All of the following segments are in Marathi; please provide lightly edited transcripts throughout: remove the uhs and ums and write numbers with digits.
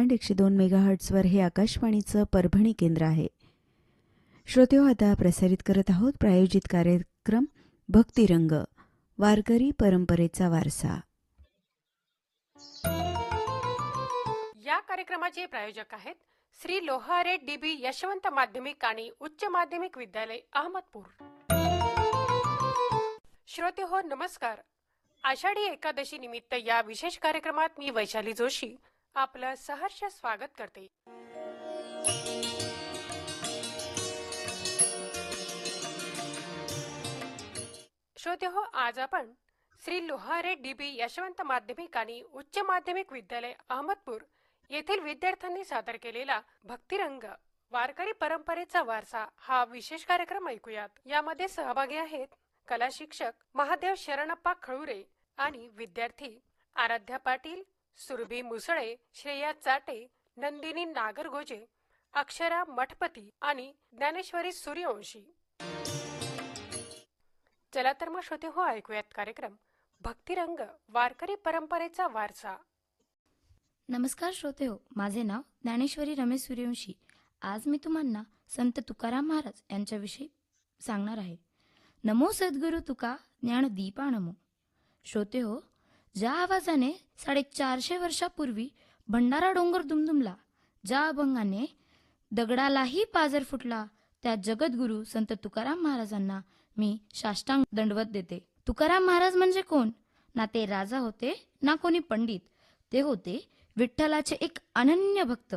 102 मेगाहर्ट्झवर हे आकाशवाणीचं परभणी केंद्र आहे. श्रोतेहो, आता प्रसारित करत आहोत प्रायोजित कार्यक्रम भक्तिरंग, वारकरी परंपरेचा वारसा. या कार्यक्रमाचे प्रायोजक आहेत श्री लोहारे डीबी यशवंत माध्यमिक आणि उच्च माध्यमिक विद्यालय, अहमदपूर. श्रोते हो, नमस्कार. आषाढी एकादशी निमित्त या विशेष कार्यक्रमात मी वैशाली जोशी आपलं सहर्ष स्वागत करते. श्रोते हो, आज आपण श्री लोहारे डीबी यशवंत माध्यमिक आणि उच्च माध्यमिक विद्यालय, अहमदपूर येथील विद्यार्थ्यांनी सादर केलेला भक्तिरंग, वारकरी परंपरेचा वारसा हा विशेष कार्यक्रम ऐकूयात. यामध्ये सहभागी आहेत कला शिक्षक महादेव शरणप्पा खळुरे आणि विद्यार्थी आराध्या पाटील, सुरभी मुसळे, श्रेया चाटे, नंदिनी नागरगोजे, अक्षरा मठपती आणि ज्ञानेश्वरी सूर्यवंशी. चला तर मग श्रोते हो, ऐकूयात कार्यक्रम भक्तिरंग, वारकरी परंपरेचा वारसा. नमस्कार श्रोते हो, माझे नाव ज्ञानेश्वरी रमेश सूर्यवंशी. आज मी तुम्हाला संत तुकाराम महाराज यांच्याविषयी सांगणार आहे. नमो सद्गुरु तुका ज्ञान दीपा नमो. श्रोते हो, ज्या आवाजाने 450 वर्षापूर्वी भंडारा डोंगर दुमदुमला, ज्या अभंगाने दगडालाही पाजर फुटला, त्या जगद्गुरु संत तुकाराम महाराजांना मी साष्टांग दंडवत देते. तुकाराम महाराज म्हणजे कोण? ना ते राजा होते, ना कोणी पंडित. ते होते विठ्ठलाचे एक अनन्य भक्त,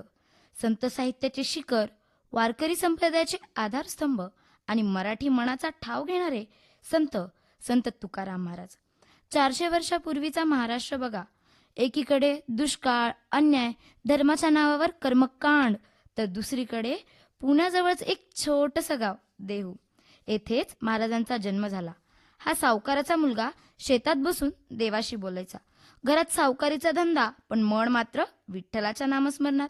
संत साहित्याचे शिखर, वारकरी संप्रदायाचे आधारस्तंभ आणि मराठी मनाचा ठाव घेणारे संत तुकाराम महाराज. 400 वर्षापूर्वीचा महाराष्ट्र बघा. एकीकडे दुष्काळ, अन्याय, धर्माच्या नावावर कर्मकांड, तर दुसरीकडे पुण्याजवळच एक छोटंसं गाव देहू. येथेच महाराजांचा जन्म झाला. हा सावकाराचा मुलगा शेतात बसून देवाशी बोलायचा. घरात सावकारीचा धंदा, पण मन मात्र विठ्ठलाच्या नामस्मरणात.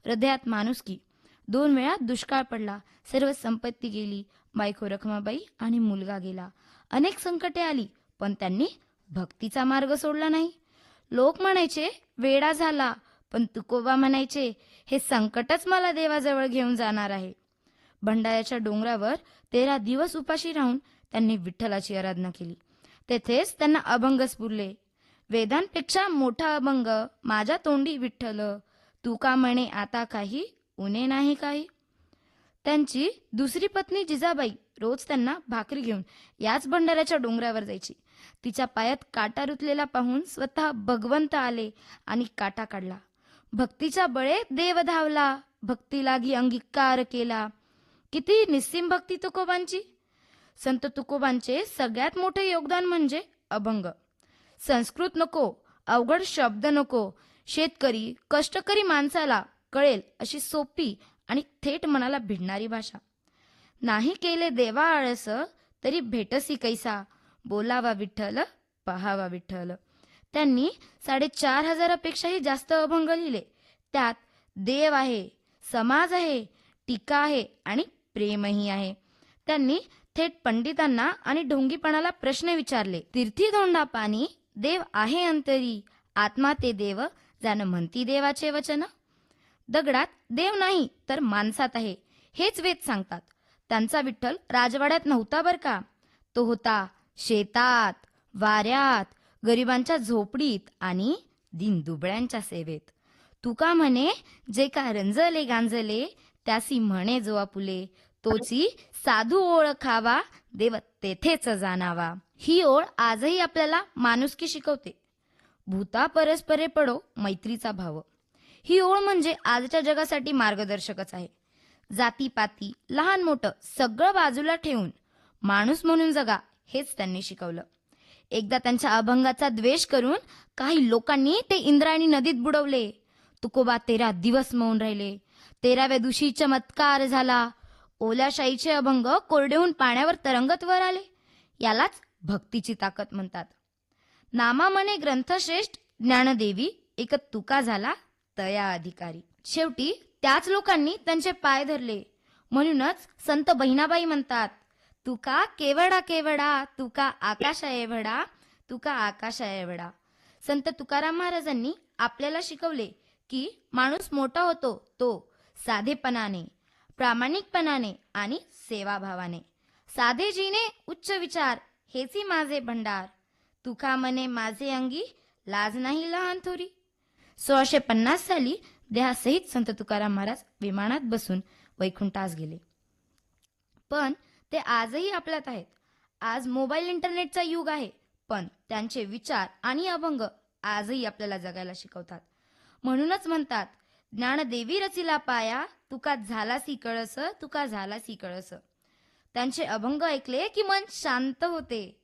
हृदयात माणुसकी. 2 वेळा दुष्काळ पडला, सर्व संपत्ती गेली, बायको रखमाबाई आणि मुलगा गेला. अनेक संकटे आली, पण त्यांनी भक्तीचा मार्ग सोडला नाही. लोक म्हणायचे वेडा झाला, पण तुकोबा म्हणायचे हे संकटच मला देवाजवळ घेऊन जाणार आहे. भंडाऱ्याच्या डोंगरावर 13 दिवस उपाशी राहून त्यांनी विठ्ठलाची आराधना केली. तेथेच त्यांना अभंग स्फुरले. वेदांपेक्षा मोठा अभंग माझ्या तोंडी विठ्ठल, तू का म्हणे आता काही, उणे नाही काही. त्यांची दुसरी पत्नी जिजाबाई रोज त्यांना भाकरी घेऊन याच भंडाऱ्याच्या डोंगरावर जायची. तिच्या पायात काटा रुतलेला पाहून स्वतः भगवंत आले आणि काटा काढला. भक्तीच्या बळे देव धावला, भक्ती लागी अंगीकार केला. किती निस्सीम भक्ती तुकोबांची. संत तुकोबांचे सगळ्यात मोठे योगदान म्हणजे अभंग. संस्कृत नको, अवघड शब्द नको, शेतकरी कष्टकरी माणसाला कळेल अशी सोपी आणि थेट मनाला भिडणारी भाषा. नाही केले देवा आळस, तरी भेटसी कैसा, बोलावा विठ्ठल, पहावा विठ्ठल. त्यांनी 4,500 पेक्षाही जास्त अभंग लिहिले. त्यात देव आहे, समाज आहे, टीका आहे आणि प्रेमही आहे. त्यांनी थेट पंडितांना आणि ढोंगीपणाला प्रश्न विचारले. तीर्थी धोंडा पाणी, देव आहे अंतरी, आत्मा ते देव, जाण म्हणती देवाचे वचन. दगडात देव नाही तर माणसात आहे, हेच वेद सांगतात. त्यांचा विठ्ठल राजवाड्यात नव्हता बर का. तो होता शेतात, वाऱ्यात, गरिबांच्या झोपडीत आणि दीनदुबळ्यांच्या सेवेत. तुका म्हणे जे का रंजले गांजले, त्यासी म्हणे जो आपुले, तोची साधू ओळखावा, देव तेथेच जाणावा. ही ओळ आजही आपल्याला माणुसकी शिकवते. भूता परस्परे पडो मैत्रीचा भाव. ही ओळ म्हणजे आजच्या जगासाठी मार्गदर्शकच आहे. जातीपाती, लहान मोठं सगळं बाजूला ठेवून माणूस म्हणून जगा, हेच त्यांनी शिकवलं. एकदा त्यांच्या अभंगाचा द्वेष करून काही लोकांनी ते इंद्रायणी नदीत बुडवले. तुकोबा 13 दिवस मौन राहिले. 13व्या दिवशी चमत्कार झाला. ओल्या शाईचे अभंग कोरडेहून पाण्यावर तरंगत वर आले. यालाच भक्तीची ताकद म्हणतात. नामा म्हणे ग्रंथश्रेष्ठ, ज्ञानदेवी एक तुका झाला तया अधिकारी. शेवटी त्याच लोकांनी त्यांचे पाय धरले. म्हणूनच संत बहिणाबाई म्हणतात, तुका केवडा केवडा, तुका आकाशा एवढा, तुका आकाशा एवढा. संत तुकाराम महाराजांनी आपल्याला शिकवले की माणूस मोठा होतो तो साधेपणाने, प्रामाणिकपणाने आणि सेवाभावाने. साधे जीने उच्च विचार हेची माझे भंडार. तुका मने माझे अंगी लाज नाही लहान थोरी. 1650 साली देहासहित संत तुकाराम महाराज विमानात बसून वैकुंठास गेले. पण ते आजही आपल्यात आहेत. आज मोबाईल इंटरनेटचा युग आहे, पण त्यांचे विचार आणि अभंग आजही आपल्याला जगायला शिकवतात. म्हणूनच म्हणतात, ज्ञानदेवी रचिला पाया, तुका झालासी कळस, तुका झालासी कळस. त्यांचे अभंग ऐकले की मन शांत होते.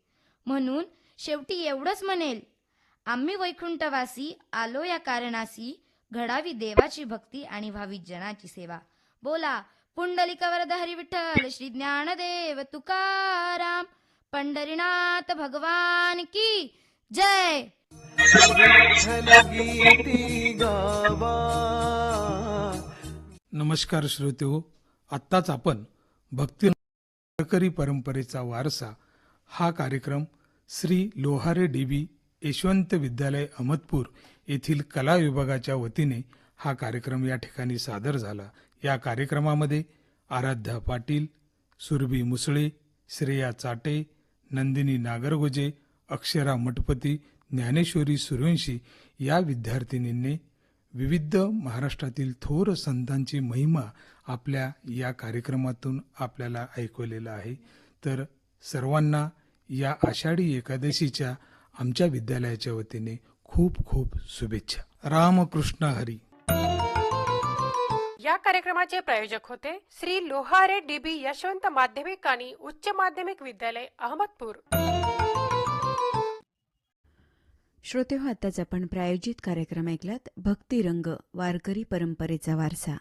म्हणून शेवटी एवढंच म्हणेल, आम्ही वैकुंठवासी आलो या कारणासी, घडावी देवाची भक्ती आणि व्हावी जनाची सेवा. बोला पुंडलिक वरद हरी विठ्ठल श्री ज्ञानदेव तुकाराम, पंढरीनाथ भगवान की जय. नमस्कार श्रोतेहो, आत्ताच आपण भक्ती वारकरी परंपरेचा वारसा हा कार्यक्रम श्री लोहारे डीबी यशवंत विद्यालय अहमदपूर येथील कला विभागाच्या वतीने हा कार्यक्रम या ठिकाणी सादर झाला. या कार्यक्रमामध्ये आराध्या पाटील, सुरभी मुसळे, श्रेया चाटे, नंदिनी नागरगोजे, अक्षरा मठपती, ज्ञानेश्वरी सूर्यवंशी या विद्यार्थिनींनी विविध महाराष्ट्रातील थोर संतांची महिमा आपल्या या कार्यक्रमातून आपल्याला ऐकवलेला आहे. तर सर्वांना या आषाढी एकादशीच्या आमच्या विद्यालयाच्या वतीने खूप खूप शुभेच्छा. रामकृष्ण हरी. या कार्यक्रमाचे प्रायोजक होते श्री लोहारे डीबी यशवंत माध्यमिक आणि उच्च माध्यमिक विद्यालय अहमदपूर. श्रोतेहो, आताच आपण प्रायोजित कार्यक्रम ऐकलात, भक्तिरंग वारकरी परंपरेचा वारसा.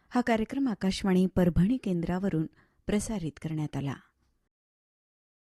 हा कार्यक्रम आकाशवाणी परभणी केंद्रावरून प्रसारित करण्यात आला.